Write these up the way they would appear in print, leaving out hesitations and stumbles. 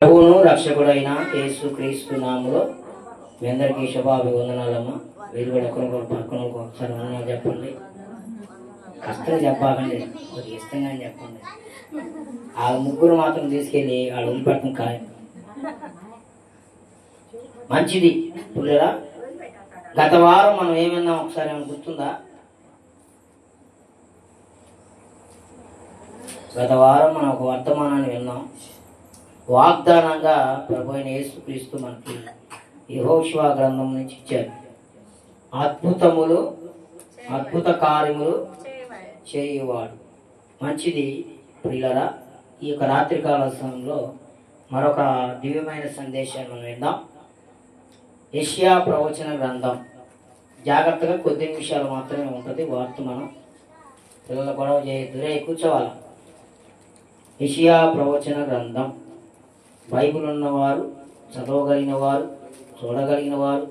ప్రభువును రక్షకుడైన యేసుక్రీస్తు నామములో మీ అందరికీ శుభాభివందనాలమ్మ. వీరు కూడా పక్కన ఒకసారి వందనాలు చెప్పండి. కష్టంగా చెప్పాలండి, కొద్దిగా ఇష్టంగా చెప్పండి. ఆ ముగ్గురు మాత్రం తీసుకెళ్ళి ఆడ వదిలిపెట్టడం ఖాయం. మంచిది పుల్లరా. గత వారం మనం ఏమన్నా ఒకసారి ఏమైనా గుర్తుందా? గత వారం మనం ఒక వర్తమానాన్ని విన్నాం. వాగ్దానంగా ప్రభు అయిన యేసుక్రీస్తు మనకి యెహోషువ గ్రంథం నుంచి ఇచ్చారు. అద్భుతములు అద్భుత కార్యములు చేయువాడు. మంచిది ప్రియులరా. ఈ యొక్క రాత్రికాల సమయంలో మరొక దివ్యమైన సందేశాన్ని మనం విందాం. యెషయా ప్రవచన గ్రంథం. జాగ్రత్తగా కొద్ది నిమిషాలు మాత్రమే ఉంటుంది వర్తమానం. పిల్లలు గొడవ చేయొద్దురే, కూర్చోవాలి. యెషయా ప్రవచన గ్రంథం. బైబిల్ ఉన్నవారు, చదవగలిగిన వారు, చూడగలిగిన వారు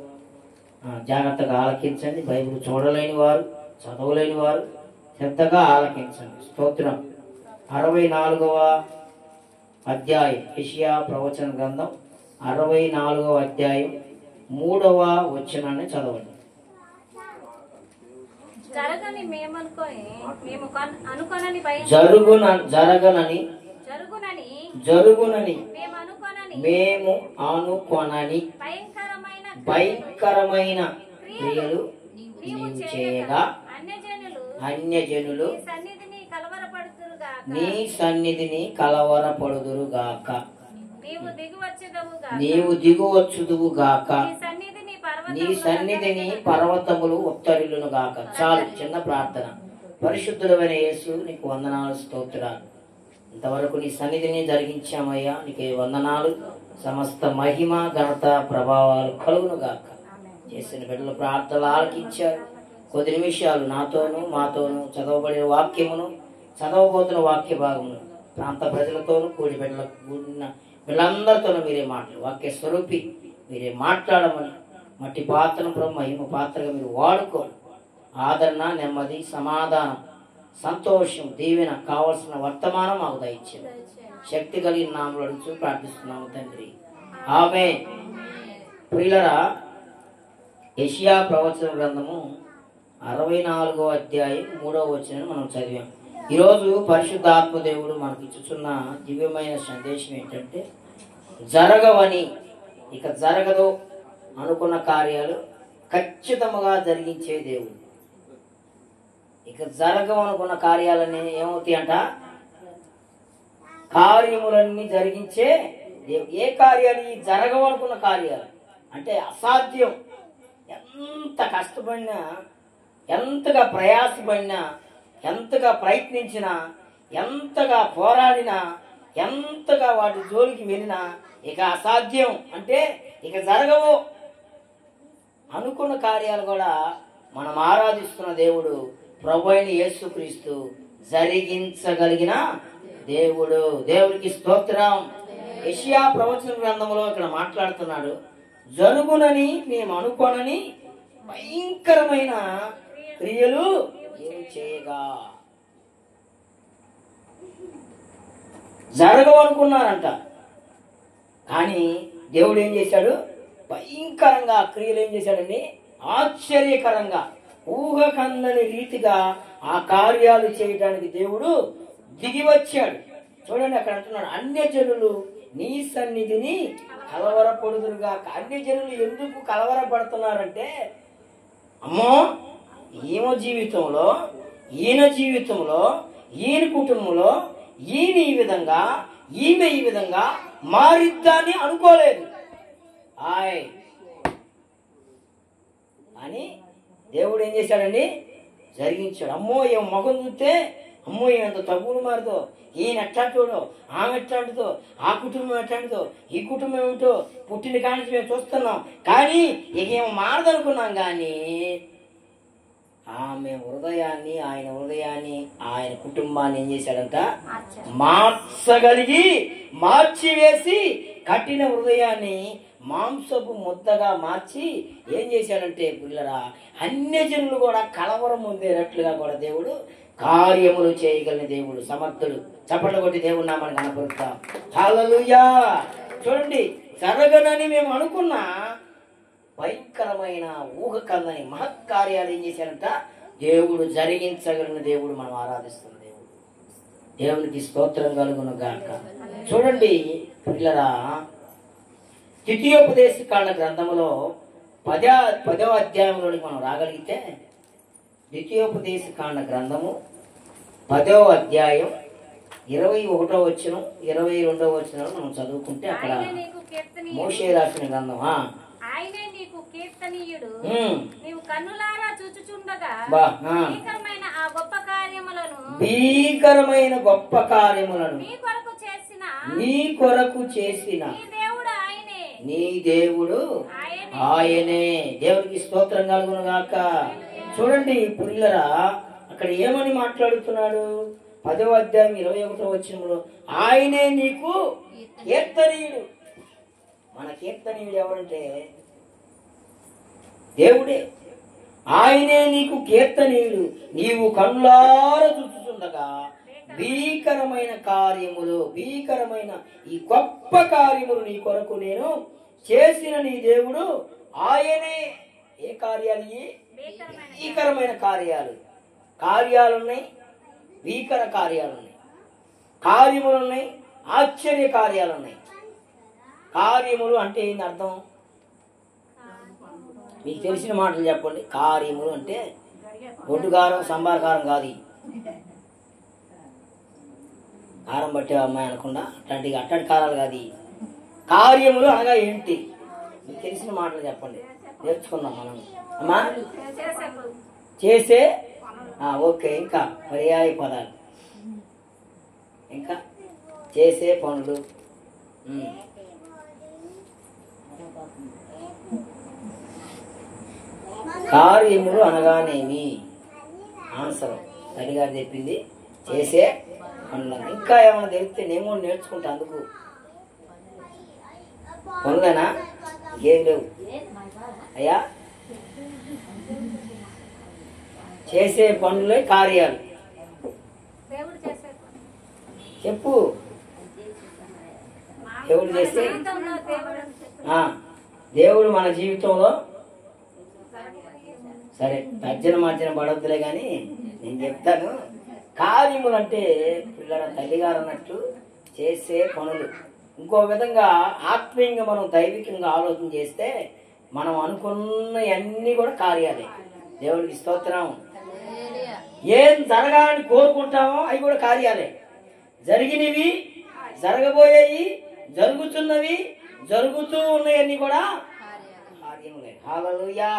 జాగ్రత్తగా ఆలకించండి. బైబిల్ చూడలేని వారు, చదవలేని వారు శ్రద్ధగా ఆలకించండి. స్తోత్రం. 64వ అధ్యాయం యెషయా ప్రవచన గ్రంథం 64వ అధ్యాయం 3వ వచనాన్ని చదవండి. జరుగునని మేము అనుకొనని భయంకరమైన క్రియలు నీవు చేయగా అన్యజనులు నీ సన్నిధిని కలవరపడుదురుగాక. నీవు దిగువచ్చుదువు గాక. నీ సన్నిధిని పర్వతములు ఉత్తరిల్లును గాక. చాలు, చిన్న ప్రార్థన. పరిశుద్ధుడైన యేసు, నీకు వందనాలు, స్తోత్రాలు. ఇంతవరకు నీ సన్నిధిని జరిగించామయ్యా, నీకు వందనాలు. సమస్త మహిమ ఘనత ప్రభావాలు కలుగును గాక. చేసిన బిడ్డలు ప్రార్థనలు ఆలకించారు. కొద్ది నిమిషాలు నాతోనూ మాతోనూ చదవబడిన వాక్యమును, చదవబోతున్న వాక్య భాగమును ప్రాంత ప్రజలతోనూ కూడి బిడ్డలకు కూడిన వీళ్ళందరితోనూ మీరే మాట్లాడు. వాక్య స్వరూపి మీరే మాట్లాడమని మట్టి పాత్రను మహిమ పాత్రగా మీరు వాడుకోండి. ఆదరణ, నెమ్మది, సమాధానం, సంతోషం, దీవెన కావలసిన వర్తమానం మాకు దయచేయండి. శక్తి కలిగిన నామములో అడుగుచూ ప్రార్థిస్తున్నాము తండ్రి, ఆమేన్. ప్రియులరా, యెషయా ప్రవచన గ్రంథము 64వ అధ్యాయం 3వ వచనాన్ని మనం చదివాం. ఈరోజు పరిశుద్ధాత్మ దేవుడు మనకు ఇచ్చుచున్న దివ్యమైన సందేశం ఏంటంటే, జరగవని, ఇక జరగదు అనుకున్న కార్యాలు ఖచ్చితంగా జరిగించే దేవుడు. ఇక జరగవనుకున్న కార్యాలన్నీ ఏమవుతాయి అంట? కార్యములన్నీ జరిగించే దేవుడు. ఏ కార్యాలు? ఈ జరగవనుకున్న కార్యాలు అంటే అసాధ్యం. ఎంత కష్టపడినా, ఎంతగా ప్రయాసపడినా, ఎంతగా ప్రయత్నించినా, ఎంతగా పోరాడినా, ఎంతగా వాటి జోలికి వెళ్ళినా ఇక అసాధ్యం అంటే ఇక జరగవు అనుకున్న కార్యాలు కూడా మనం ఆరాధిస్తున్న దేవుడు ప్రభు అయిన యేసుక్రీస్తు జరిగించగలిగిన దేవుడు. దేవుడికి స్తోత్రం. యెషయా ప్రవచన గ్రంథంలో ఇక్కడ మాట్లాడుతున్నాడు, జరుగునని మేము అనుకోనని భయంకరమైన క్రియలు ఏం చేయగా. జరగవనుకున్నారంట, కానీ దేవుడు ఏం చేశాడు? భయంకరంగా క్రియలు ఏం చేశాడండి? ఆశ్చర్యకరంగా, ఊహకందని రీతిగా ఆ కార్యాలు చేయడానికి దేవుడు దిగి వచ్చాడు. చూడండి, అక్కడ అంటున్నాడు, అన్యజనులు నీ సన్నిధిని కలవరపడుదురుగా. అన్యజనులు ఎందుకు కలవరపడుతున్నారంటే, అమ్మో ఈమె జీవితంలో, ఈయన జీవితంలో, ఈయన కుటుంబంలో ఈయన ఈ విధంగా, ఈమె ఈ విధంగా మారిద్దాన్ని అనుకోలేదు. అని దేవుడు ఏం చేశాడండి? జరిగించాడు. అమ్మో ఏం మగం చూస్తే, అమ్మో ఎంత తగ్గులు మారుతో, ఈయన ఎట్లాంటిదో, ఆమె ఎట్లాంటిదో, ఆ కుటుంబం ఎట్లాంటిదో, ఈ కుటుంబం ఏమిటో పుట్టిన కానించి మేము చూస్తున్నాం. కానీ ఇక ఏమో మారదనుకున్నాం. కానీ ఆమె హృదయాన్ని, ఆయన హృదయాన్ని, ఆయన కుటుంబాన్ని ఏం చేశాడంట? మార్చగలిగి, మార్చివేసి, కఠిన హృదయాన్ని మాంసపు ముద్దగా మార్చి ఏం చేశాడంటే పిల్లరా, అన్యజనులు కూడా కలవరం పొందేటట్లుగా కూడా దేవుడు కార్యములు చేయగలిగిన దేవుడు, సమర్థుడు. చప్పట్లు కొట్టి దేవుడు నామని కనపరుస్తాం. హల్లెలూయా. చూడండి, జరగనని మేము అనుకున్నా భయంకరమైన ఊహకందని మహత్కార్యాలు ఏం చేశారంట దేవుడు జరిగించగలిగిన దేవుడు. మనం ఆరాధిస్తున్న దేవుడు. దేవునికి స్తోత్రం కలుగును గాక. చూడండి పిల్లరా, ద్వితీయోపదేశకాండ గ్రంథములో 10వ అధ్యాయంలోనికి మనం రాగలిగితే, ద్వితీయోపదేశకాండ గ్రంథము 10వ అధ్యాయం 21వ వచనం 22వ వచనం మనం చదువుకుంటే అక్కడ మోషే రాసిన గ్రంథం. ఆయనే నీకు కీర్తనీయుడు, నీవు కన్నులారా చూచుచుండగా భీకరమైన ఆ గొప్ప కార్యములను గొప్ప కార్యములను నీ కొరకు చేసిన నీ దేవుడు ఆయనే. దేవుడికి స్తోత్రం కలుగును గాక. చూడండి పిల్లరా, అక్కడ ఏమని మాట్లాడుతున్నాడు? 10వ అధ్యాయం 21వ వచనంలో ఆయనే నీకు కీర్తనీయుడు. మన కీర్తనీయుడు ఎవరంటే దేవుడే. ఆయనే నీకు కీర్తనీయుడు, నీవు కన్నులారా చూచుచుండగా భీకరమైన కార్యములు, భీకరమైన ఈ గొప్ప కార్యములు నీ కొరకు నేను చేసిన నీ దేవుడు ఆయనే. ఏ కార్యాలు? భీకరమైన కార్యాలున్నాయి, భీకర కార్యాలున్నాయి, కార్యములున్నాయి, ఆశ్చర్య కార్యాలున్నాయి. కార్యములు అంటే ఏంటి అర్థం? మీకు తెలిసిన మాటలు చెప్పండి. కార్యములు అంటే ఒడ్డుగారం సంబారకారం కాదు. కారం పట్టే అమ్మాయి అనకుండా అట్లాంటి కారాలు కాదు. కార్యములు అనగా ఏంటి? మీకు తెలిసిన మాటలు చెప్పండి, నేర్చుకుందాం మనం. అమ్మా చేసే ఓకే. ఇంకా పర్యాయ పదాలు, ఇంకా చేసే పనులు. కార్యములు అనగానేమి? ఆన్సర్ తల్లిగారు చెప్పింది చేసే పనులు. ఇంకా ఏమైనా తెలిస్తే నేను కూడా నేర్చుకుంటా. అందుకు పనులేనా? ఏం లేవు అయ్యా. చేసే పనులే కార్యాలు. చెప్పు. దేవుడు చేస్తే దేవుడు మన జీవితంలో సరే తర్జన మార్జన పడొద్దులే కానీ నేను చెప్తాను. కార్యములు అంటే పిల్లల తల్లిగారు అన్నట్టు చేసే పనులు. ఇంకో విధంగా ఆత్మీయంగా మనం దైవికంగా ఆలోచన చేస్తే మనం అనుకున్నవన్నీ కూడా కార్యాలే. దేవుడికి స్తోత్రం. ఏం జరగాలని కోరుకుంటామో అవి కూడా కార్యాలే. జరిగినవి, జరగబోయేవి, జరుగుతున్నవి, జరుగుతూ ఉన్నాయన్నీ కూడా కార్యములే. హల్లెలూయా.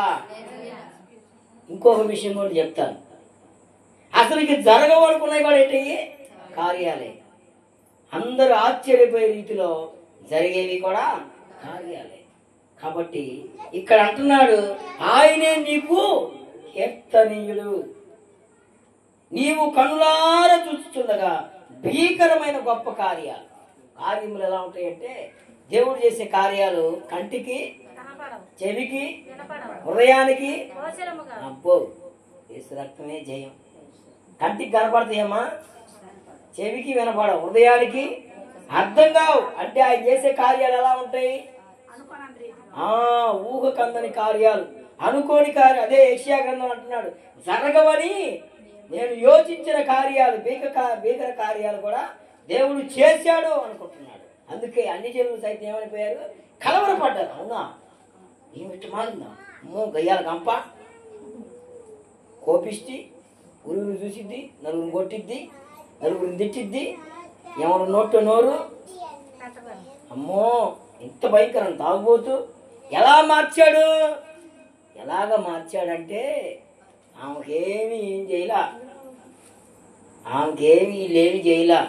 ఇంకొక విషయం కూడా చెప్తాను. అసలు ఇక జరగవనుకున్నాయి కూడా ఏంటి? కార్యాలే. అందరూ ఆశ్చర్యపోయే రీతిలో జరిగేవి కూడా కార్యాలే. కాబట్టి ఇక్కడ అంటున్నాడు ఆయనే నీకు కీర్తనీయుడు, నీవు కన్నులారా చూస్తుండగా భీకరమైన గొప్ప కార్యాలు. కార్యములు ఎలా ఉంటాయంటే దేవుడు చేసే కార్యాలు కంటికి, చెవికి, హృదయానికి అబ్బో యేసు రక్తమే జయం. కంటికి కనపడతాయమ్మా, చెవికి వినపడవు, హృదయానికి అర్థం కావు. అంటే ఆయన చేసే కార్యాలు ఎలా ఉంటాయి? ఊహకందని కార్యాలు, అనుకోని కార్యాలు. అదే యెషయా గ్రంథం అంటున్నాడు, జరగవని నేను యోచించిన కార్యాలు, భీకర కార్యాలు కూడా దేవుడు చేశాడు అనుకుంటున్నాడు. అందుకే అన్ని జనులు సైతం ఏమైపోయారు? కలవరపడ్డారు. అవునా, ఏమిటి మారిందా? అమ్మో గయ్యాల కంప, కోపిష్టి, ఉరువురు చూసిద్ది, నలుగురిని కొట్టిద్ది, నలుగురిని తిట్టిద్ది, ఎవరు నోటు నోరు. అమ్మో ఇంత భయంకరం. తాగుబోతూ ఎలా మార్చాడు? ఎలాగ మార్చాడంటే ఆమెకేమి ఏం చేయలా, ఆమెకేమి లేని చేయలా,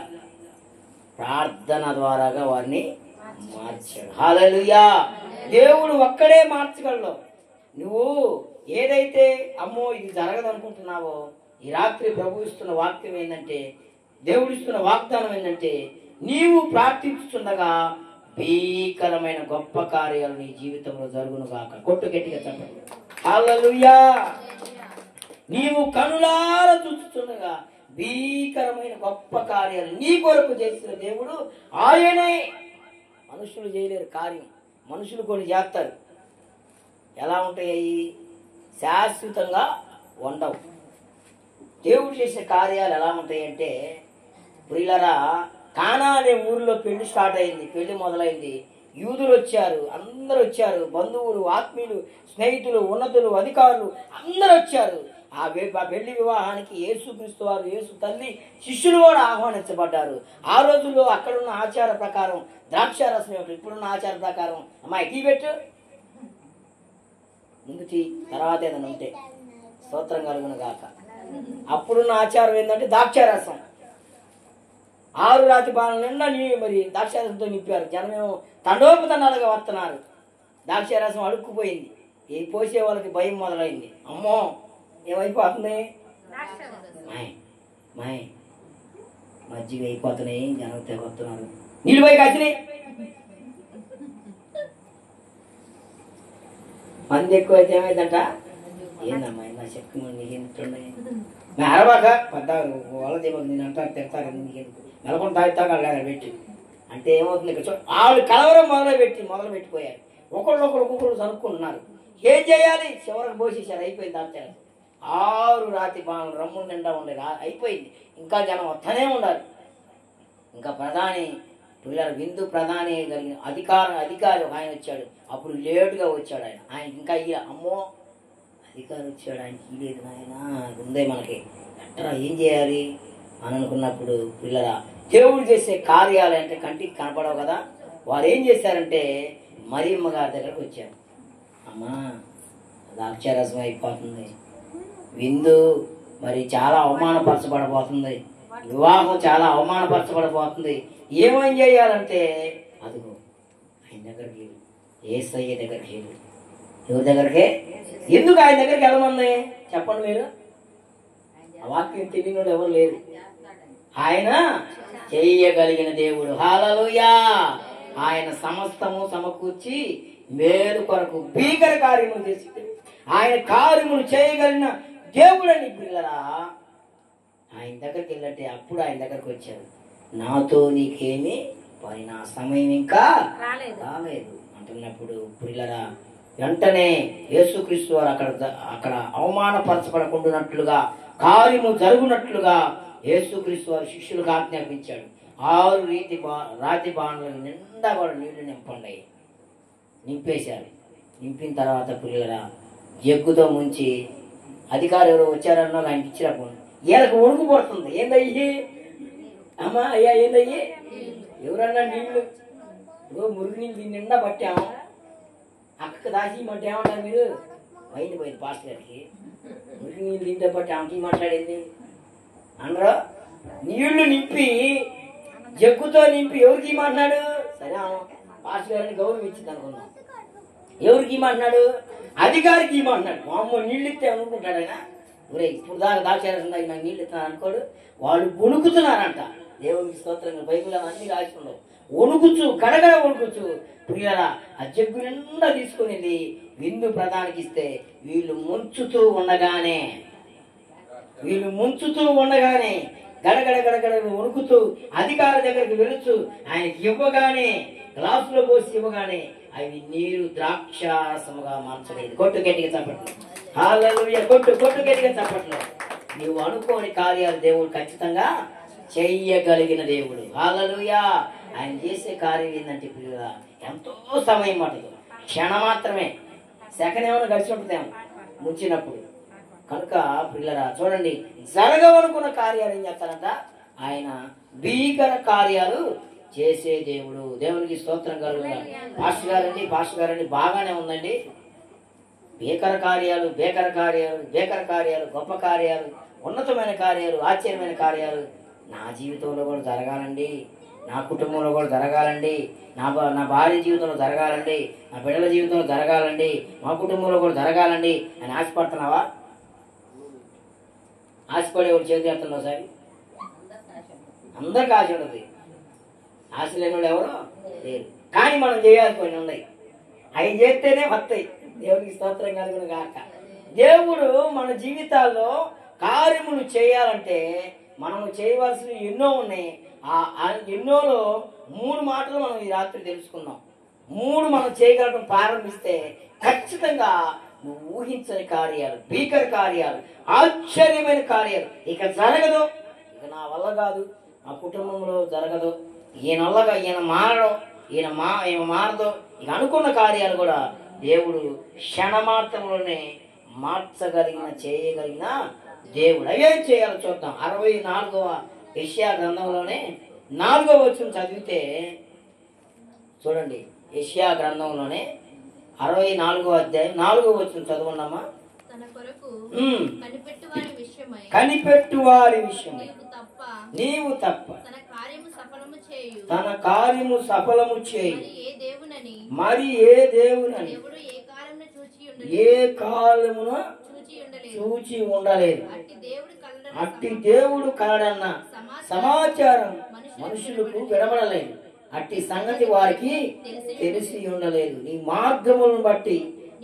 ప్రార్థన ద్వారాగా వారిని మార్చాడు. హల్లెలూయా. దేవుడు ఒక్కడే మార్చగలడు. నువ్వు ఏదైతే అమ్మో ఇది జరగదు అనుకుంటున్నావో, ఈ రాత్రి ప్రభు ఇస్తున్న వాక్యం ఏంటంటే, దేవుడు ఇస్తున్న వాగ్దానం ఏంటంటే, నీవు ప్రార్థించుతుండగా భీకరమైన గొప్ప కార్యాలు నీ జీవితంలో జరుగును గాక. కొట్టు గట్టిగా చెప్పండి. హల్లెలూయా. నీవు కనులారా చూస్తుండగా భీకరమైన గొప్ప కార్యాలు నీ కొరకు చేసిన దేవుడు ఆయనే. మనుషులు చేయలేరు కార్యం. మనుషులు కొన్ని చేస్తారు. ఎలా ఉంటాయి? శాశ్వతంగా ఉండవు. దేవుడు చేసే కార్యాలు ఎలా ఉంటాయంటే, ప్రియులరా, కానా అనే ఊరిలో పెళ్లి స్టార్ట్ అయింది, పెళ్లి మొదలైంది. యూదులు వచ్చారు, అందరూ వచ్చారు, బంధువులు, ఆత్మీయులు, స్నేహితులు, ఉన్నతులు, అధికారులు అందరూ వచ్చారు. ఆ పెళ్లి వివాహానికి యేసుక్రీస్తు వారు, యేసు తల్లి, శిష్యులు కూడా ఆహ్వానించబడ్డారు. ఆ రోజుల్లో అక్కడున్న ఆచార ప్రకారం ద్రాక్షారసం ఏమిటి, ఇప్పుడున్న ఆచార ప్రకారం అమ్మాయి టీ పెట్టు, ముందు టీ, తర్వాత ఏదైనా ఉంటే స్తోత్రం కలుగును గాక. అప్పుడున్న ఆచారం ఏంటంటే ద్రాక్షారసం. 6 రాతి బాణల నిండా మరి ద్రాక్షారసంతో నింపారు. జనమేమో తండోపతండాలుగా వస్తున్నారు. ద్రాక్షారసం అడుక్కుపోయింది. ఈ పోసే వాళ్ళకి భయం మొదలైంది. అమ్మో ఏమైపోతుంది, మాయ్ మజ్జిగ అయిపోతున్నాయి, జనం తెగొస్తున్నారు, నీళ్ళు పోయి కాసినాయి. మంది ఎక్కువైతే ఏమైందంట, ఏందమ్మా నా శక్తి నీకు ఎందుకున్నాయి, నా అరబాక పద్దారు వాళ్ళది నేను అంటారు, తిడతారు, నీకెందుకు నెలకొని తాగుతాగా లేదా పెట్టి అంటే ఏమవుతుంది, ఇక్కడ వాళ్ళు కలవరం మొదలు పెట్టిపోయారు. ఒకళ్ళు చనుక్కుంటున్నారు. ఏం చేయాలి, చివరికి పోసేసారు. అయిపోయింది. దాంట్లో 6 రాతి బాణలు రమ్ము నిండా ఉండే అయిపోయింది. ఇంకా జనం వస్తూనే ఉండాలి. ఇంకా ప్రధాని పిల్లలు విందు ప్రధాని కలిగిన అధికారి ఆయన వచ్చాడు. అప్పుడు లేటుగా వచ్చాడు ఆయన. ఆయనకి ఇంకా అమ్మో అధికారి వచ్చాడు, ఆయనకి ఇలేదు నాయన ఉందే మనకి ఎట్లా ఏం చేయాలి అని అనుకున్నప్పుడు, పిల్లల దేవుడు చేసే కార్యాలు అంటే కంటికి కనపడవు కదా. వారు ఏం చేశారంటే మరియమ్మ గారి దగ్గరకు వచ్చారు. అమ్మా ద్రాక్షారసం అయిపోతుంది, విందు మరి చాలా అవమానపరచబడబోతుంది, వివాహం చాలా అవమానపరచబడబోతుంది, ఏమేం చేయాలంటే అదిగో ఆయన దగ్గరికి, యేసయ్య దగ్గరికి. ఎవరి దగ్గరికి? ఎందుకు ఆయన దగ్గరికి వెళ్ళమన్నాయి చెప్పండి మీరు? ఆ వాక్యం తెలియని ఎవరు లేరు. ఆయన చెయ్యగలిగిన దేవుడు. హల్లెలూయా. ఆయన సమస్తము సమకూర్చి మేలు కొరకు భీకర కార్యములు చేసి ఆయన కార్యములు చేయగలిగిన దేవుడని పిల్లరా. ఆయన దగ్గరికి వెళ్ళంటే అప్పుడు ఆయన దగ్గరకు వచ్చారు. నాతో నీకేమి పని, నా సమయం ఇంకా రాలేదు అంటున్నప్పుడు పిల్లరా వెంటనే యేసుక్రీస్తు వారు అక్కడ అవమానపరచబడకుండానట్లుగా, కార్యము జరుగునట్లుగా యేసుక్రీస్తు వారు శిష్యులకు ఆజ్ఞాపించాడు. 6 రాతి బాణలకు నిండా కూడా నీళ్లు నింపండి. నింపేశారు. నింపిన తర్వాత పిల్లరా జగ్గుతో ముంచి అధికారులు ఎవరో వచ్చారన్నా ఆయనకి ఇచ్చినప్పుడు ఈయనకు వణుకు పడుతుంది. ఏందయ్యి అమ్మా, అయ్యా ఏందయ్యి, ఎవరన్నా నీళ్లు మురుగు నీళ్ళు దీన్ని నిండా పట్టాము, అక్కడికి దాచిమంటే ఏమంటారు మీరు? పోయింది పాస్టర్ గారికి మురుగు నీళ్ళు దీంతో పట్టి ఆమెకి మాట్లాడింది అనరు. నీళ్లు నింపి జగ్గుతో నింపి ఎవరికి మాట్లాడు? సరే పాస్టర్ గారిని గౌరవం ఇచ్చింది అనుకున్నాం. ఎవరికి మాట్లాడు? అధికారికి మాట్లాడు. మా అమ్మ నీళ్ళు ఇస్తే అనుకుంటాడు ఆయన. ఒరే ఇప్పుడు దాకా దాచారసం దాకా నాకు నీళ్ళు ఇస్తున్నాను అనుకోడు. వాళ్ళు వణుకుతున్నారంట. దేవునికి స్తోత్రంగా బైబిల్ అన్నీ రాసుకున్నావు. వణుకుచ్చు, గడగడ వణుకుచ్చు. ప్రియులారా ఆ జగ్గు నిండా తీసుకునేది విందు ప్రధానికి ఇస్తే వీళ్ళు ముంచుతూ ఉండగానే గడగడ గడగడ వణుకుతూ అధికారి దగ్గరికి వెళుతూ ఆయనకి ఇవ్వగానే, గ్లాసులో పోసి ఇవ్వగానే అవి నీరు ద్రాక్షారసముగా మార్చలేదు. కొట్టు గట్టిగా చప్పట్లు. హల్లెలూయా. కొట్టు గట్టిగా చప్పట్లు. నీవు అనుకోని కార్యాలు దేవుడు ఖచ్చితంగా చెయ్యగలిగిన దేవుడు. హల్లెలూయా. ఆయన చేసే కార్యం ఏంటంటే పిల్లగా ఎంతో సమయం పట్టదు, క్షణం మాత్రమే, సెకండ్ ఏమైనా కలిసి ఉంటుందేమో ముంచినప్పుడు. కనుక పిల్లరా చూడండి, జరగవనుకున్న కార్యాలు ఏం చేస్తారంట, ఆయన భీకర కార్యాలు చేసే దేవుడు. దేవునికి స్తోత్రం కలుగును. పాస్టర్ గారండి బాగానే ఉందండి. భీకర కార్యాలు, గొప్ప కార్యాలు, ఉన్నతమైన కార్యాలు, ఆశ్చర్యమైన కార్యాలు నా జీవితంలో కూడా జరగాలండి, నా కుటుంబంలో కూడా జరగాలండి, నా భార్య జీవితంలో జరగాలండి, నా బిడ్డల జీవితంలో జరగాలండి, మా కుటుంబంలో కూడా జరగాలండి అని ఆశపడుతున్నావా? ఆశపడేవాడు చేతి చేస్తున్నావు సార్. అందరికి ఆశ ఉండదు. ఆశ లేని వాళ్ళు ఎవరో లేరు. కానీ మనం చేయాల్సి కొన్ని ఉన్నాయి. అవి చేస్తేనే వస్తాయి. దేవునికి స్తోత్రం కలుగును గాక. దేవుడు మన జీవితాల్లో కార్యములు చేయాలంటే మనము చేయవలసినవి ఎన్నో ఉన్నాయి. ఎన్నోలో 3 మాటలు మనం ఈ రాత్రి తెలుసుకున్నాం. 3 మనం చేయగలడం ప్రారంభిస్తే ఖచ్చితంగా నువ్వు ఊహించని కార్యాలు, భీకర కార్యాలు, ఆశ్చర్యమైన కార్యాలు ఇక జరగదు. ఇక నా వల్ల కాదు, నా కుటుంబంలో జరగదు, ఈయన వల్లగా ఈయన మారడం, ఈయన మారదు, ఇక అనుకున్న కార్యాలు కూడా దేవుడు క్షణమాత్రంలోనే చేయగలిగిన దేవుడు. అవేం చేయాలో చూద్దాం. 64వ యెషయా గ్రంథంలోనే 4వ వచనం చదివితే చూడండి. యెషయా గ్రంథంలోనే 64వ అధ్యాయం 4వ వచనం చదవండమ్మా. కనిపెట్టువారి విషయమై నీవు తప్ప తన కార్యము సఫలము చేయి మరి ఏ దేవునని ఏ కాలమున చూచి ఉండలేదు. అట్టి దేవుడు కలడన్న సమాచారం మనుషులకు వినబడలేదు. అట్టి సంగతి వారికి తెలిసి ఉండలేదు. నీ మార్గములను బట్టి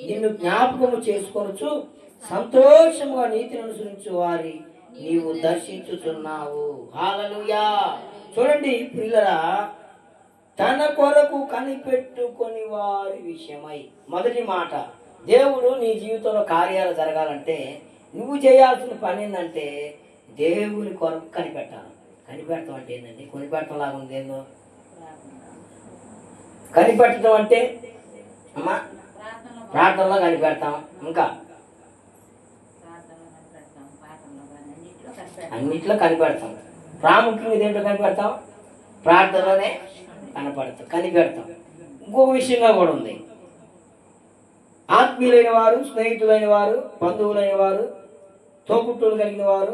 నిన్ను జ్ఞాపకము చేసుకొనుచు సంతోషముగా నీతిని అనుసరించు వారి నీవు దర్శించుచున్నావు. హల్లెలూయా. చూడండి ప్రియులరా, తన కొరకు కనిపెట్టుకొని వారి విషయమై. మొదటి మాట, దేవుడు నీ జీవితంలో కార్యాలు జరగాలంటే నువ్వు చేయాల్సిన పని ఏంటంటే దేవుని కొరకు కనిపెట్టాలి. కనిపెట్టడం అంటే ఏంటండి? కొనిపెట్టడం లాగా ఉంది. ఏందో కనిపెట్టడం అంటే అమ్మా ప్రార్థనలో కనిపెడతాం, ఇంకా అన్నిట్లో కనిపెడతాం. ప్రాముఖ్యంగా దేంట్లో కనిపెడతాం? ప్రార్థనలోనే కనిపెడతాం. ఇంకొక విషయంగా కూడా ఉంది. ఆత్మీయులైన వారు, స్నేహితులైన వారు, బంధువులైన వారు, తోబుట్టువులు కలిగిన వారు,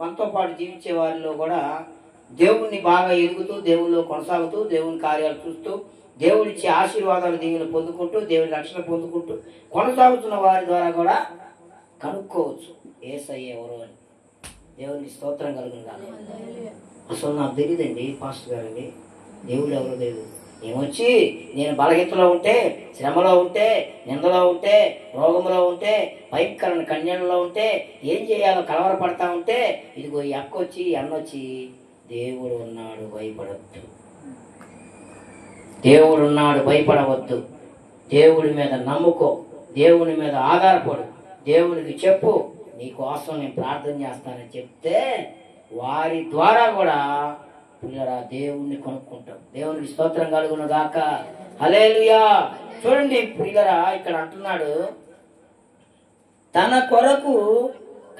మనతో పాటు జీవించే వారిలో కూడా దేవుణ్ణి బాగా ఎదుగుతూ, దేవుల్లో కొనసాగుతూ, దేవుని కార్యాలు చూస్తూ, దేవుడిచ్చే ఆశీర్వాదాలు దీవులు పొందుకుంటూ, దేవుని రక్షణ పొందుకుంటూ కొనసాగుతున్న వారి ద్వారా కూడా కనుక్కోవచ్చు యేసయ్య ఎవరు అని. దేవునికి స్తోత్రం కలుగును కాదు. అసలు నాకు తెలియదండి పాస్టర్ గారండి, దేవుడు ఎవరో తెలియదు. ఏమొచ్చి నేను బలహీనతలో ఉంటే, శ్రమలో ఉంటే, నిందలో ఉంటే, రోగంలో ఉంటే, భయంకరమైన కన్యలో ఉంటే, ఏం చేయాలో కలవరపడతా ఉంటే, ఇదిగో ఈ అక్కొచ్చి అన్నొచ్చి దేవుడు ఉన్నాడు భయపడవద్దు, దేవుడు ఉన్నాడు భయపడవద్దు, దేవుడి మీద నమ్ముకో, దేవుని మీద ఆధారపడు, దేవునికి చెప్పు, నీ కోసం నేను ప్రార్థన చేస్తానని చెప్తే వారి ద్వారా కూడా పిల్లరా దేవుణ్ణి కొనుక్కుంటాం. దేవునికి స్తోత్రం కలుగును గాక. హల్లెలూయా. చూడండి పిల్లరా, ఇక్కడ అంటున్నాడు, తన కొరకు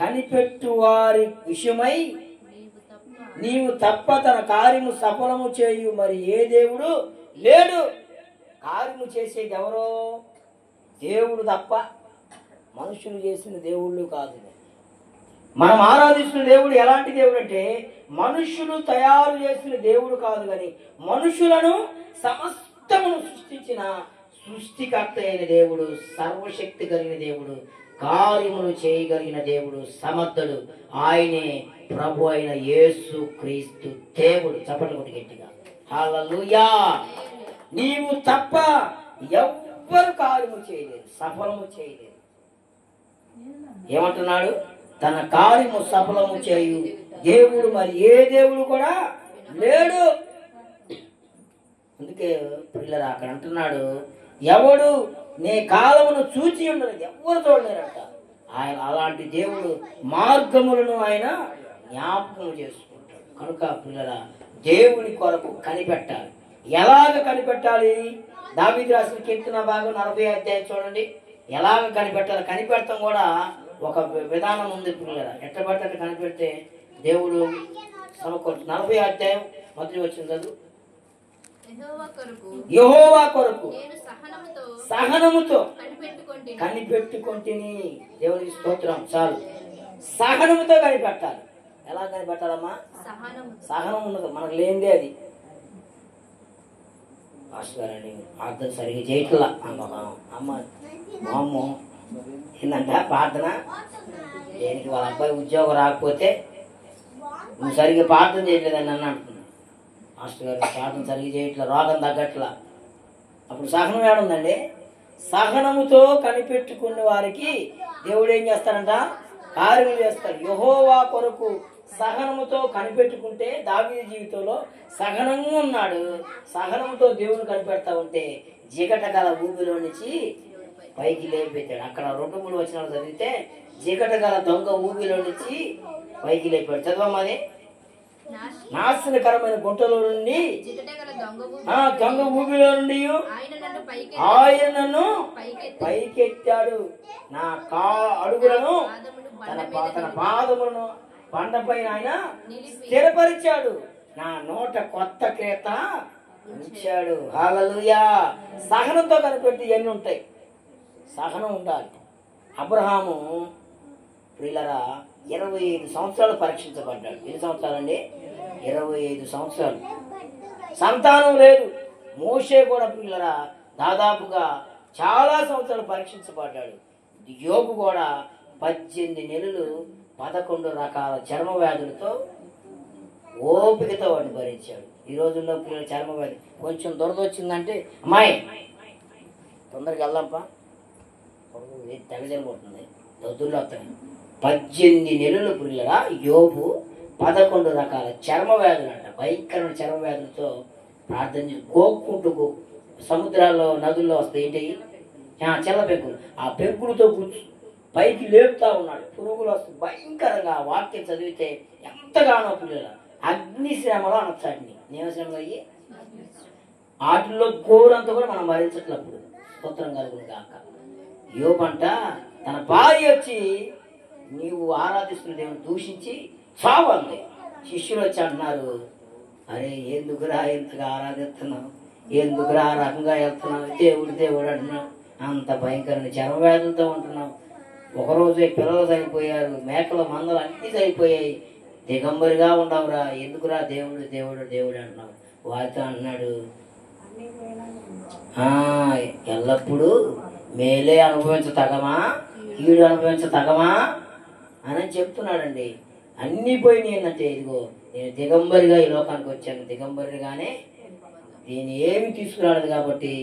కనిపెట్టు వారి విషయమై నీవు తప్ప తన కార్యము సఫలము చేయు మరి ఏ దేవుడు లేడు. కార్యము చేసేది ఎవరో? దేవుడు తప్ప. మనుషులు చేసిన దేవుళ్ళు కాదు. మనం ఆరాధిస్తున్న దేవుడు ఎలాంటి దేవుడు అంటే మనుషులు తయారు చేసిన దేవుడు కాదు, కానీ మనుషులను సమస్తమును సృష్టించిన సృష్టికర్త అయిన దేవుడు, సర్వశక్తి కలిగిన దేవుడు, కార్యములు చేయగలిగిన దేవుడు, సమర్థుడు. ఆయనే ప్రభు అయిన యేసు క్రీస్తు దేవుడు. చప్పట్లు కొట్టి గట్టిగా హల్లెలూయా. నీవు తప్ప ఎవ్వరు కార్యము చేయలేదు, సఫలము చేయలేదు. ఏమంటున్నాడు? తన కార్యము సఫలము చేయు దేవుడు మరి ఏ దేవుడు కూడా లేడు. అందుకే పిల్లలు అక్కడ అంటున్నాడు, ఎవడు నీ కాలమును చూచి ఉండలేదు, ఎవరు చూడలేరంట. ఆయన అలాంటి దేవుడు మార్గములను ఆయన జ్ఞాపకం చేసుకుంటాడు. కనుక పిల్లల దేవుని కొరకు కనిపెట్టాలి. ఎలాగ కనిపెట్టాలి? దావీదు రాసిన కీర్తన భాగం 40వ అధ్యాయం చూడండి. ఎలాగ కనిపెట్టాలి? కనిపెడతాం కూడా ఒక విధానం ఉంది పిల్లల. ఎట్ట పడితే కనిపెడితే దేవుడు సమకూర్చు. 40వ అధ్యాయం మొదటి వచ్చిన చదువు. యెహోవా కొరకు సహనముతో కనిపెట్టుకొంటిని. దేవునికి స్తోత్రం. చాలు, సహనముతో కనిపెట్టాలి. ఎలా కనిపెట్టాలమ్మా? సహనం ఉండదు, మనకు లేనిదే అది. మాస్టర్గారండి ప్రార్థన సరిగ్గా చేయట్లా. అమ్మ ఏంటంట ప్రార్థన? దేనికి? వాళ్ళ అబ్బాయి ఉద్యోగం రాకపోతే నువ్వు సరిగ్గా ప్రార్థన చేయట్లేదని నన్ను అంటున్నాను. మాస్టర్ గారు ప్రార్థన సరిగ్గా చేయట్లా, రోగం తగ్గట్లా. అప్పుడు సహనం ఏడుందండి? సహనముతో కనిపెట్టుకున్న వారికి దేవుడు ఏం చేస్తాడంట? కార్యములు చేస్తాడు. యెహోవా కొరకు సహనముతో కనిపెట్టుకుంటే దావీదు జీవితంలో సహనంగా ఉన్నాడు. సహనంతో దేవుని కనిపెడతా ఉంటే జిగట గల ఊబిలో నుంచి పైకి లేపెట్టాడు. అక్కడ 2-3 వచనాలు చదివితే జిగట గల దొంగ ఊబిలో నుంచి పైకి లేపాడు. చదవమని. నాశనకరమైన గుంటలో నుండి దొంగ ఊబిలో నుండి ఆయన నన్ను పైకెత్తాడు. నా అడుగులను తన పాదములను బండపైన ఆయన స్థిరపరిచాడు. నా నోట కొత్త కీర్తన ఉంచాడు. హల్లెలూయా. సహనంతో కనిపెట్టి ఇవన్నీ ఉంటాయి. సహనం ఉండాలి. అబ్రహాము ప్రియులరా 25 సంవత్సరాలు పరీక్షించబడ్డాడు. ఎన్ని సంవత్సరాలండి? 25 సంవత్సరాలు. సంతానం లేదు. మోషే కూడా ప్రియులరా దాదాపుగా చాలా సంవత్సరాలు పరీక్షించబడ్డాడు. యోబు కూడా 18 నెలలు 11 రకాల చర్మ వ్యాధులతో ఓపికతో వాడిని భరించాడు. ఈ రోజుల్లో పిల్లల చర్మ వ్యాధి కొంచెం దొరదొచ్చిందంటే అమ్మాయి తొందరగా వెళ్దాంపా తెగజరిపోతుంది దొద్దుల్లో వస్తాయి. 18 నెలలు పిల్లల యోబు 11 రకాల చర్మ వ్యాధులు అంట, భయంకరమైన చర్మ వ్యాధులతో ప్రార్థన చేసి గోక్కుంటూ సముద్రాల్లో నదుల్లో వస్తాయి ఏంటి చల్ల పెంకులు. ఆ పెంకులతో పైకి లేపుతా ఉన్నాడు. పురుగులు వస్తాయి భయంకరంగా. వాక్యం చదివితే ఎంతగానో పిల్లల అగ్నిశ్రమలో అనొచ్చాటిని నియమశ్రమలు అయ్యి వాటిల్లో ఘోరంతా కూడా మనం భరించట్లప్పుడు స్తోత్రం కలుగును కాక. యోబంట తన భార్య వచ్చి నీవు ఆరాధిస్తున్న దేవుని దూషించి చావంది. శిష్యులు వచ్చి అంటున్నారు, అరే ఎందుకురా ఎంతగా ఆరాధిస్తున్నావు, ఎందుకురా ఆ రకంగా వెళ్తున్నావు, దేవుడు దేవుడు అంటున్నావు, అంత భయంకరమైన చర్మ వ్యాధులతో ఉంటున్నావు. ఒకరోజే పిల్లలు చనిపోయారు, మేకల మందలు అన్నీ చనిపోయాయి, దిగంబరిగా ఉండవురా, ఎందుకురా దేవుడు దేవుడు దేవుడు అంటున్నావు. వారితో అంటున్నాడు, ఎల్లప్పుడూ మేలే అనుభవించతగమా కీడు అనుభవించతగమా అని చెప్తున్నాడండి. అన్నీ పోయినాయి ఏంటంటే ఇదిగో నేను దిగంబరిగా ఈ లోకానికి వచ్చాను, దిగంబరిగానే దీన్ని ఏమి తీసుకురాలేదు కాబట్టి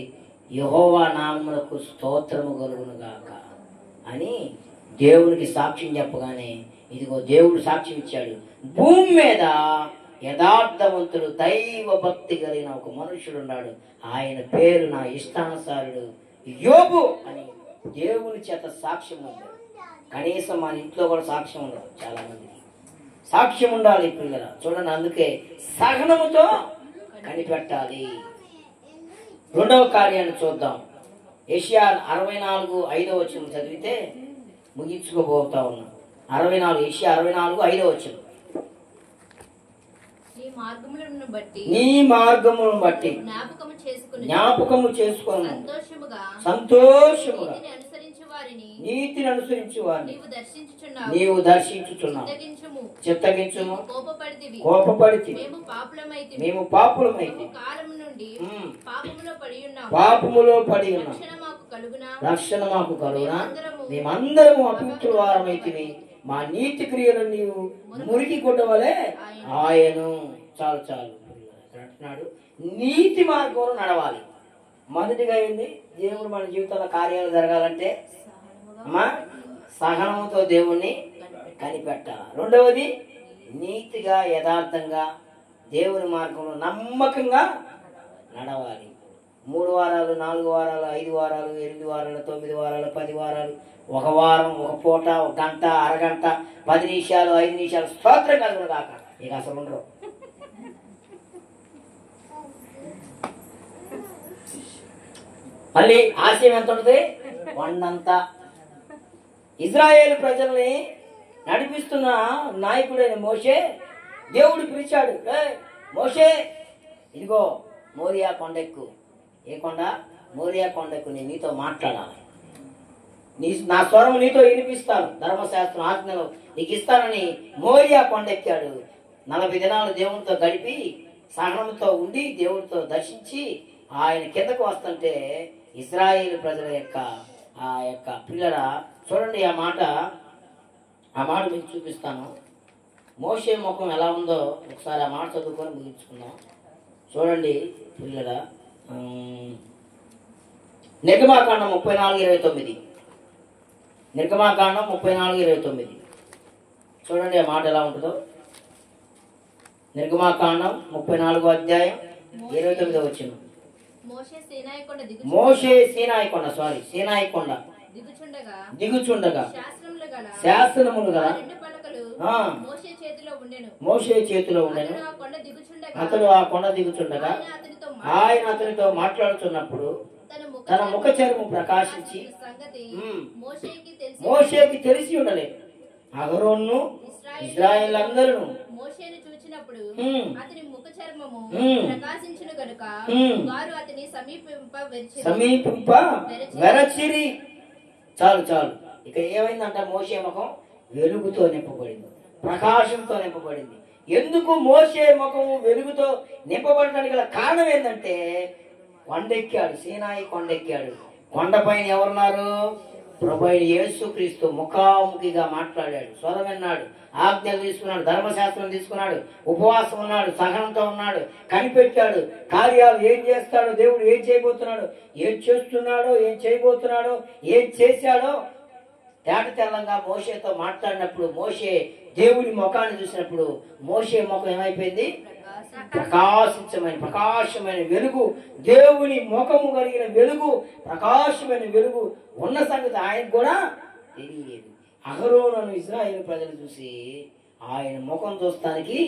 యెహోవా నామమునకు స్తోత్రము కలుగును గాక అని దేవునికి సాక్ష్యం చెప్పగానే ఇదిగో దేవుడు సాక్ష్యం ఇచ్చాడు. భూమి మీద యథార్థవంతుడు దైవ భక్తి కలిగిన ఒక మనుషుడు ఉన్నాడు, ఆయన పేరు నా ఇష్టానుసారుడు యోబు అని దేవుని చేత సాక్ష్యం ఉంది. కనీసం మన ఇంట్లో కూడా సాక్ష్యం ఉండదు. చాలా మందికి సాక్ష్యం ఉండాలి పిల్లల. చూడండి, అందుకే సహనముతో కనిపెట్టాలి. రెండవ కార్యాన్ని చూద్దాం. యెషయా 64:5 చదివితే ముగించుకోబోతా ఉన్నాం. 64 యెషయా 64:5 నీ మార్గములను బట్టి జ్ఞాపకము చేసుకొని సంతోషముగా నీతిని అనుసరించి వారిని నీవు దర్శించుచున్నావు. చిత్తగించుము, కోపపడితి మేము పాపులమైతే పాపములో పడి ఉన్నాం, రక్షణ మాకు కలుగునా, మేమందరము అపవిత్రుల వారమైతిమి, మా నీతి క్రియలు నీవు మురికి కొట్టవలే ఆయను. చాలు చాలు అంటున్నాడు, నీతి మార్గంలో నడవాలి. మొదటిగా ఏంది, దేవుడు మన జీవితంలో కార్యాలు జరగాలంటే అమ్మా సహనంతో దేవుణ్ణి కనిపెట్టాలి. రెండవది నీతిగా యథార్థంగా దేవుని మార్గంలో నమ్మకంగా నడవాలి. 3 వారాలు 4 వారాలు 5 వారాలు 8 వారాలు 9 వారాలు 10 వారాలు, ఒక వారం, ఒక పూట, ఒక గంట, అరగంట, 10 నిమిషాలు, 5 నిమిషాలు స్తోత్రం కలుగును కాక ఇక అసలు ఉండరు. మళ్ళీ ఆశయం ఎంత ఉంటుంది? కొండంతా. ఇజ్రాయేలు ప్రజల్ని నడిపిస్తున్న నాయకుడైన మోషే దేవుడు పిలిచాడు, మోషే ఇదిగో మోరియా కొండెక్కు. ఏ కొండ? మోరియా కొండెక్కు, నేను నీతో మాట్లాడాలి, నా స్వరం నీతో వినిపిస్తాను, ధర్మశాస్త్రం ఆజ్ఞలు నీకు ఇస్తానని మోరియా కొండెక్కాడు. 40 దినాలు దేవునితో గడిపి సహనంతో ఉండి దేవునితో దర్శించి ఆయన కిందకు వస్తుంటే ఇజ్రాయేలు ప్రజల యొక్క ఆ యొక్క పిల్లల చూడండి, ఆ మాట మీకు చూపిస్తాను. మోషే ముఖం ఎలా ఉందో ఒకసారి ఆ మాట చదువుకొని ముగించుకుందాం. చూడండి పిల్లల, నిర్గమాకాండం 34:29 నిర్గమాకాండం 34:29 చూడండి ఆ మాట ఎలా ఉంటుందో. నిర్గమాకాండం 34వ అధ్యాయం 29వ వచనం. మోషే సీనాయి కొండ దిగుచుండగా శాసనములు గల మోషే చేతిలో ఉండెను. అతడు ఆ కొండ దిగుచుండగా ఆయన అతనితో మాట్లాడుతున్నప్పుడు తన ముఖ చర్మం ప్రకాశించి మోషేకి తెలిసి ఉండలేదు. అహరోను ఇశ్రాయేలు అందరూ మోషేను చూచినప్పుడు అతని ముఖ చర్మము ప్రకాశించును గనుక వారు అతని సమీపింప వెరచిరి. చాలు చాలు. ఇక ఏమైందంట? మోషే ముఖం వెలుగుతో నింపబడింది, ప్రకాశంతో నింపబడింది. ఎందుకు మోషే ముఖం వెలుగుతో నింపబడడానికి గల కారణం ఏంటంటే కొండెక్కాడు, సీనాయి కొండెక్కాడు. కొండపైన ఎవరున్నారు? ప్రభువైన యేసుక్రీస్తు ముఖాముఖిగా మాట్లాడాడు, స్వరం విన్నాడు, ఆజ్ఞలు తీసుకున్నాడు, ధర్మశాస్త్రం తీసుకున్నాడు, ఉపవాసం ఉన్నాడు, సహనంతో ఉన్నాడు, కనిపెట్టాడు. కార్యాలు ఏం చేస్తాడో, దేవుడు ఏం చేయబోతున్నాడు, ఏం చేస్తున్నాడో, ఏం చేయబోతున్నాడో, ఏం చేశాడో తేట తెల్లంగా మోషేతో మాట్లాడినప్పుడు, మోషే దేవుడి ముఖాన్ని చూసినప్పుడు మోషే ముఖం ఏమైపోయింది? ప్రకాశమైన వెలుగు, దేవుని ముఖము కలిగిన వెలుగు, ప్రకాశమైన వెలుగు ఉన్న సంగతి ఆయనకు కూడా తెలియలేదు. అహరోను ఇశ్రాయేలు ప్రజలు చూసి ఆయన ముఖం చూస్తానికి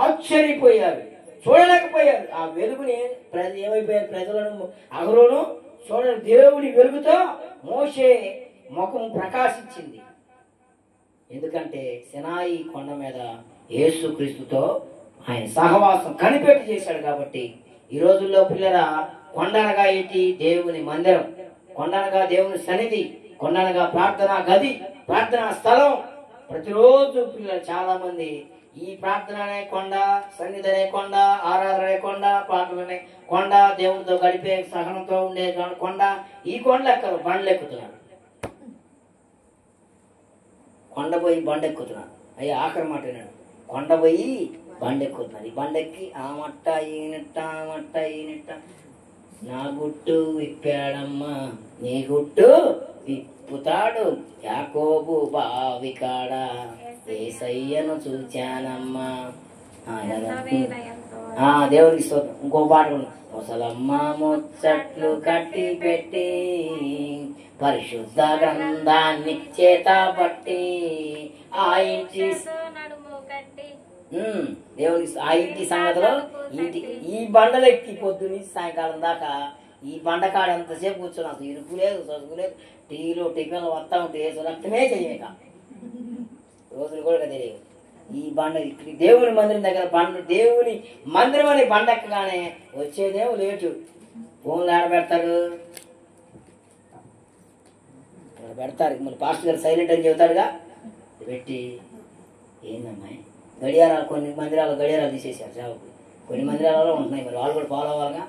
ఆశ్చర్యపోయారు, చూడలేకపోయారు. ఆ వెలుగుని ఏమైపోయారు ప్రజలను? అహరోను చూడలేదు. దేవుడి వెలుగుతో మోషే ముఖం ప్రకాశించింది. ఎందుకంటే సినాయి కొండ మీద యేసుక్రీస్తుతో ఆయన సహవాసం కనిపెట్టి చేశాడు. కాబట్టి ఈ రోజుల్లో పిల్లల కొండనగా ఏంటి? దేవుని మందిరం, కొండనగా దేవుని సన్నిధి, కొండనగా ప్రార్థనా గది, ప్రార్థనా స్థలం. ప్రతిరోజు పిల్లలు చాలా మంది ఈ ప్రార్థన అనే కొండ, సన్నిధి అనే కొండ, ఆరాధన అనే కొండ, ప్రార్థన అనే కొండ, దేవుడితో గడిపే సహనంతో ఉండే కొండ, ఈ కొండలు ఎక్కరు, బండ్లు ఎక్కుతున్నారు. కొండ పోయి బండెక్కుతున్నాడు. అయ్యా ఆఖరి మాట విన్నాడు, కొండ పోయి బండెక్కుతున్నారు. ఈ బండెక్కి ఆ మట్ట ఈనట్ట, ఆ మట్ట ఈనట్ట, నా గుట్టు విప్పాడమ్మా నీ గుట్టు విప్పుతాడు, యాకోబు బావికాడ యేసయ్యను చూచానమ్మా. దేవుడికి స్తోత్రం. ఇంకో పాట ఉంది, ముసలమ్మ ముచ్చట్లు కట్టి పెట్టి పరిశుద్ధ గ్రంథాన్ని చేత పట్టి ఆ ఇంటి దేవుని ఆ ఇంటి సంగతిలో ఈ బండలు ఎక్కి పొద్దుని సాయంకాలం దాకా ఈ బండకాడ ఎంతసేపు కూర్చొని అసలు ఇరుకు లేదు, సొసుగు లేదు, టీలు టిఫిన్లు వస్తా ఉంటే రక్తమే చేయక రోజులు కూడా తెలియదు. ఈ బండ దేవుని మందిరం దగ్గర దేవుని మందిరం అనే బండ ఎక్కగానే వచ్చేదేమో లేటు. ఫోన్లు ఆడబెడతారు, పెడతారు. మళ్ళీ పాస్టర్ గారు సైలెంట్ అని చెబుతాడుగా, పెట్టి ఏందమ్మాయి గడియారాలు, కొన్ని మందిరాలు గడియారాలు తీసేసారు సేవకు, కొన్ని మందిరాలలో ఉంటున్నాయి, మరి వాళ్ళు కూడా ఫాలో అవ్వాలిగా.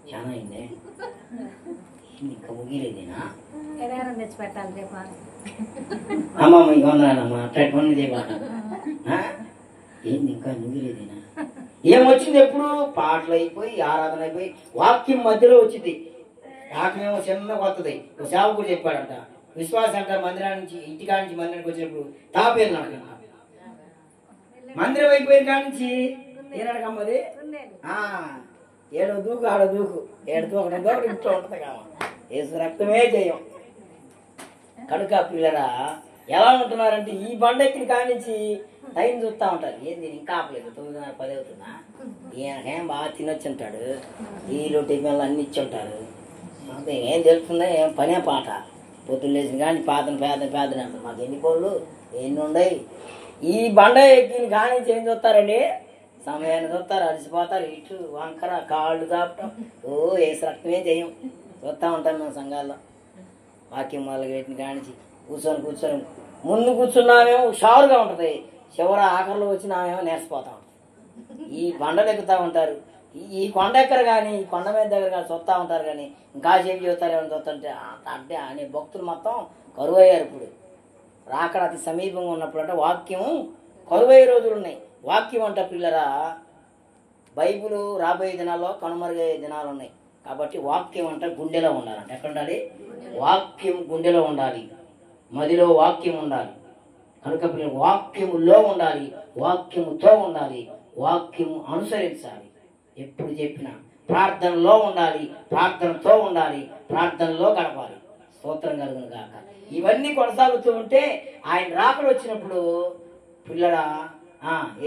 చాలా అయిందే, ఇంకా ముగిలేదేనా అమ్మమ్మ ఇంకా ఉందానమ్మా అట్లా దేవాట ఏంది ఇంకా ముగిలేదేనా? ఏమొచ్చింది? ఎప్పుడు పాటలు అయిపోయి ఆరాధన అయిపోయి వాక్యం మధ్యలో వచ్చింది. వాక్యం చిన్నగా వస్తుంది. ఒక సేవకుడు చెప్పాడంట, విశ్వాసం అంట మందిరా నుంచి ఇంటికా నుంచి మందిరానికి వచ్చినప్పుడు తాపేరు నాకు మందిరం అయిపోయిన కాడ నుంచి ఏనాడకమ్మది ఏడో దూకు ఆడో దూకు, ఏడుతో ఒకటి ఇంట్లో ఉంటుంది కావ, ఏసు రక్తమే చేయం. కనుక పిల్లరా ఎలా ఉంటున్నారంటే ఈ బండెక్కిన కానించి టైం చూస్తూ ఉంటారు. ఏంది ఇంకా ఆపలేదు, 9:30 10 అవుతున్నా, ఈయనకేం బాగా తినొచ్చి ఉంటాడు, ఈలో టిఫిన్లు అన్ని ఇచ్చి ఉంటారు. ఏం తెలుస్తుందో ఏం పనే పాట, పొద్దున్న లేచిన కానీ పేదన అంటారు. మాకు ఎన్ని కోళ్ళు ఎన్ని ఉండయి. ఈ బండ ఎక్కిన కానించి ఏం చూస్తారండి? సమయాన్ని చూస్తారు, అలసిపోతారు, ఇటు వంకర కాళ్ళు దాపటం, ఏసు రక్తమే చేయం. చూస్తూ ఉంటాం మేము సంఘాల్లో. వాక్యం మొదలుపెట్టిన కానించి కూర్చొని ముందు కూర్చున్నామేమో షారుగా ఉంటుంది, చివరి ఆఖరిలో వచ్చినామేమో నేర్చిపోతా ఉంటాం. ఈ బండలు ఎక్కుతూ ఉంటారు. ఈ కొండ ఎక్కరు కానీ, ఈ కొండ మీద దగ్గర కానీ చూస్తూ ఉంటారు. కానీ ఇంకా సేపు చూస్తారు, ఏమైనా చూస్తుంటే అంటే అనే భక్తులు మొత్తం కరువయ్యారు. ఇప్పుడు రాకడ అతి సమీపంగా ఉన్నప్పుడు అంటే వాక్యం కరువయ్యే రోజులు ఉన్నాయి. వాక్యం అంట పిల్లరా, బైబిల్ రాబోయే దినాల్లో కనుమరుగయ్యే దినాలు ఉన్నాయి. కాబట్టి వాక్యం అంట గుండెలో ఉండాలంట. ఎక్కడ ఉండాలి? వాక్యం గుండెలో ఉండాలి, మదిలో వాక్యం ఉండాలి. కనుక పిల్లలు వాక్యములో ఉండాలి, వాక్యముతో ఉండాలి, వాక్యము అనుసరించాలి. ఎప్పుడు చెప్పినా ప్రార్థనలో ఉండాలి, ప్రార్థనతో ఉండాలి, ప్రార్థనలో గడపాలి. స్తోత్రం కలుగును గాక. ఇవన్నీ కొనసాగుతూ ఉంటే ఆయన రాకడ వచ్చినప్పుడు పిల్లరా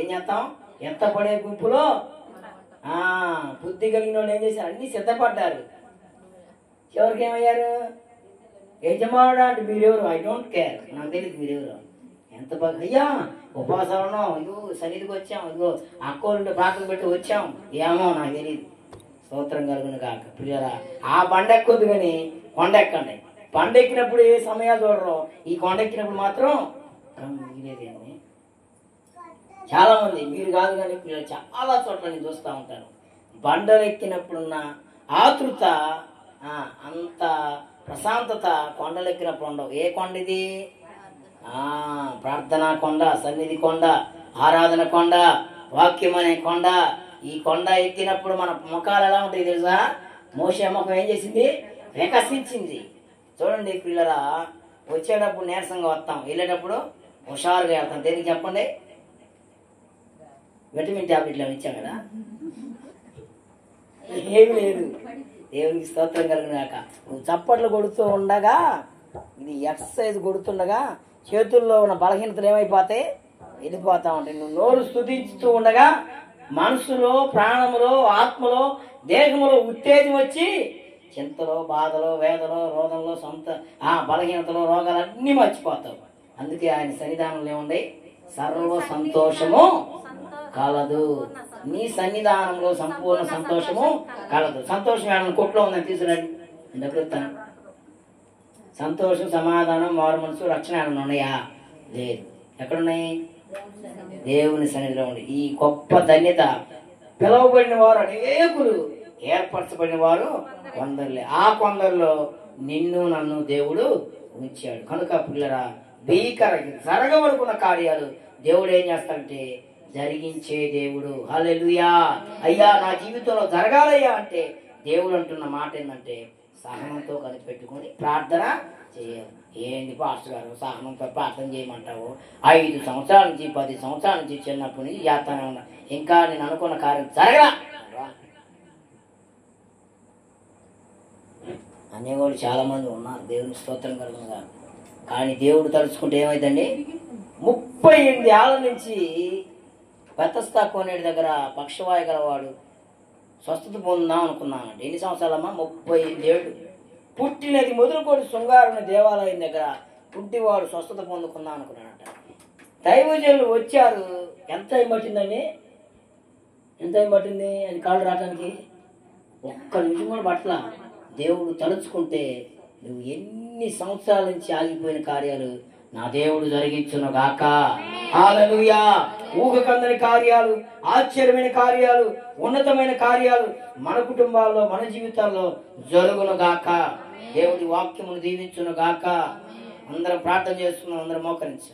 ఏం చేస్తాం? ఎత్తపడే గుంపులో బుద్ధి కలిగిన వాళ్ళు ఏం చేశారు? అన్ని సిద్ధపడ్డారు. చివరికి ఏమయ్యారు? యజమానుడు అంటే మీరెవరు? ఐ డోంట్ కేర్, నాకు తెలియదు మీరెవరు. ఎంత బాగా అయ్యా ఉపవాసాలు ఉన్నాం, ఇదిగో సన్నిధికి వచ్చాం, ఇదిగో అక్కోలుంటే ప్రార్థన పెట్టి వచ్చాం, ఏమో నాకు తెలియదు. స్తోత్రం కలుగును కాక. పిల్లరా ఆ బండ ఎక్కొద్దు కానీ కొండ ఎక్కండి. బండ ఎక్కినప్పుడు ఏ సమయాలు చూడరు, ఈ కొండ ఎక్కినప్పుడు మాత్రం మిగిలేదేమి. చాలా మంది, మీరు కాదు కానీ పిల్లలు చాలా చోట్ల నేను చూస్తూ ఉంటాను. బండలు ఎక్కినప్పుడున్న ఆతృత అంత ప్రశాంతత కొండలు ఎక్కినప్పుడు ఉండవు. ఏ కొండ ఇది? ప్రార్థనా కొండ, సన్నిధి కొండ, ఆరాధన కొండ, వాక్యం అనే కొండ. ఈ కొండ ఎక్కినప్పుడు మన ముఖాలు ఎలా ఉంటాయి తెలుసా? మోషే ముఖం ఏం చేసింది? వికసించింది. చూడండి పిల్లరా, వచ్చేటప్పుడు నీరసంగా వస్తాం, వెళ్ళేటప్పుడు హుషారుగా వెళ్తాం. దేనికి చెప్పండి? విటమిన్ టాబ్లెట్లు ఏమి ఇచ్చాం కదా? ఏమి లేదు. దేవునికి స్తోత్రం కలిగినాక నువ్వు చప్పట్లు కొడుతూ ఉండగా, ఇది ఎక్సర్సైజ్ కొడుతుండగా చేతుల్లో ఉన్న బలహీనతలు ఏమైపోతాయి? వెళ్ళిపోతా ఉంటాయి. నువ్వు నోరు స్తుతించుతూ ఉండగా మనసులో, ప్రాణములో, ఆత్మలో, దేహములో ఉత్తేజం వచ్చి చింతలో, బాధలో, వేదలో, రోగంలో, బలహీనతలో, రోగాలన్నీ మర్చిపోతావు. అందుకే ఆయన సన్నిధానంలో ఏముంది? సర్వ సంతోషము కలదు. నీ సన్నిధానంలో సంపూర్ణ సంతోషము కలదు. సంతోషం ఏమన్నా కొట్లో ఉందని తీసుకురండి, డబ్బులుతాను. సంతోషం, సమాధానం, మారు మనసు, రక్షణ ఏమన్నా ఉన్నాయా? లేదు. ఎక్కడున్నాయి? దేవుని సన్నిధిలో ఉంది. ఈ గొప్ప ధన్యత పిలువబడిన వారు అనేకులు, ఏర్పరచబడిన వారు కొందరులే. ఆ కొందరిలో నిన్ను నన్ను దేవుడు ఉంచాడు. కనుక పిల్లరా, భీకర జరగవలకున్న కార్యాలు దేవుడు ఏం చేస్తాడంటే జరిగించే దేవుడు. హల్లెలూయా. అయ్యా నా జీవితంలో జరగాలయ్యా అంటే దేవుడు అంటున్న మాట ఏంటంటే సహనంతో కలిసి పెట్టుకొని ప్రార్థన చేయాలి. ఏంటి పాస్టర్ గారు సహనంతో ప్రార్థన చేయమంటావు? 5 సంవత్సరాల నుంచి 10 సంవత్సరాల నుంచి చిన్నప్పటి నుంచి చేస్తానే ఉన్నా, ఇంకా నేను అనుకున్న కార్యం జరగలా అనేవాళ్ళు చాలా మంది ఉన్నారు. దేవుని స్తోత్రం కలుగునుగా. కానీ దేవుడు తలుచుకుంటే ఏమైందండి? 38 ఏళ్ళ నుంచి బెతస్తా కోనేటి దగ్గర పక్షవాయు గలవాడు స్వస్థత పొందుదాం అనుకున్నానండి. ఎన్ని సంవత్సరాలమ్మా? 38 ఏళ్ళు. పుట్టినది మొదలుకొని శృంగారుని దేవాలయం దగ్గర పుట్టివాడు స్వస్థత పొందుకుందాం అనుకున్నానంట. దైవజనులు వచ్చారు. ఎంత టైం పట్టిందండి? ఎంత టైం పట్టింది అది కాళ్ళు రావడానికి? ఒక్క నిమిషం కూడా పట్ల. దేవుడు తలుచుకుంటే నువ్వు ఎన్ని సంవత్సరాల నుంచి ఆగిపోయిన కార్యాలు నా దేవుడు జరిగించును గాక. హల్లెలూయా. ఊహకందని కార్యాలు, ఆశ్చర్యమైన కార్యాలు, ఉన్నతమైన కార్యాలు మన కుటుంబాల్లో, మన జీవితాల్లో జరుగును గాక. దేవుడి వాక్యమును దీవించును గాక. అందరం ప్రార్థన చేస్తున్నాం. అందరం మోకరించాం.